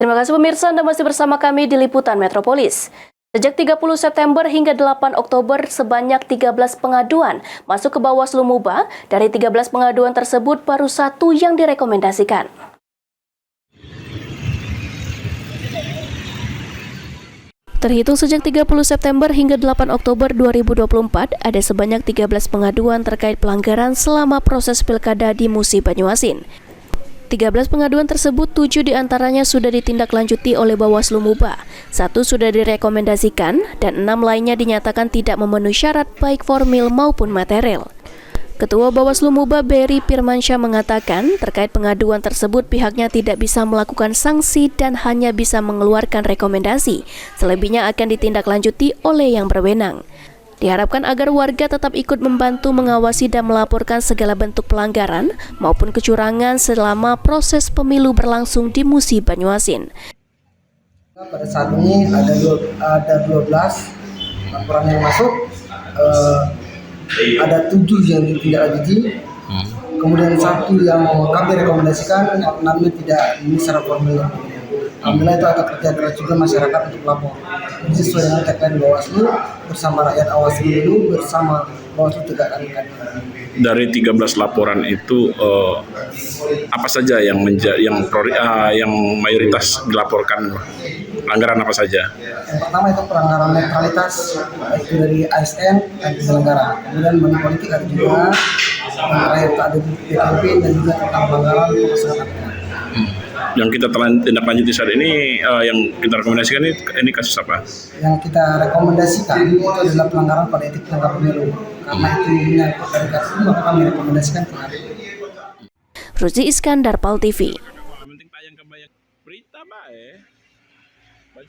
Terima kasih pemirsa, Anda masih bersama kami di Liputan Metropolis. Sejak 30 September hingga 8 Oktober, sebanyak 13 pengaduan masuk ke Bawaslu Muba. Dari 13 pengaduan tersebut, baru satu yang direkomendasikan. Terhitung sejak 30 September hingga 8 Oktober 2024, ada sebanyak 13 pengaduan terkait pelanggaran selama proses pilkada di Musi Banyuasin. 13 pengaduan tersebut, 7 diantaranya sudah ditindaklanjuti oleh Bawaslu Muba, 1 sudah direkomendasikan, dan 6 lainnya dinyatakan tidak memenuhi syarat baik formil maupun material. Ketua Bawaslu Muba Berry Firmansyah mengatakan terkait pengaduan tersebut pihaknya tidak bisa melakukan sanksi dan hanya bisa mengeluarkan rekomendasi, selebihnya akan ditindaklanjuti oleh yang berwenang. Diharapkan agar warga tetap ikut membantu mengawasi dan melaporkan segala bentuk pelanggaran maupun kecurangan selama proses pemilu berlangsung di Musi Banyuasin. Pada saat ini ada 12 laporan yang masuk, ada 7 yang ditindaklanjuti, kemudian 1 yang kami rekomendasikan namanya tidak ini secara formil. Alhamdulillah itu ada kerja keras juga masyarakat untuk lapor. Ini sesuai dengan tagline Bawaslu, bersama rakyat awasi pemilu, bersama Bawaslu tegakkan keadilan. Dari 13 laporan itu apa saja yang mayoritas dilaporkan, pelanggaran apa saja? Yang pertama itu pelanggaran netralitas, itu dari ASN dan penyelenggara. Kemudian money politik ada juga, yang terakhir ada di PKP dan juga tentang pelanggaran pemasangan. Yang kita tindak lanjuti saat ini, yang kita rekomendasikan ini kasus apa? Yang kita rekomendasikan itu adalah pelanggaran pada etik penyelenggara pemilu. Karena itu menyangkut dari kasus, maka kami rekomendasikan ke hari. Ruzi Iskandar, PAL TV. Penting tayang kebanyak berita baik.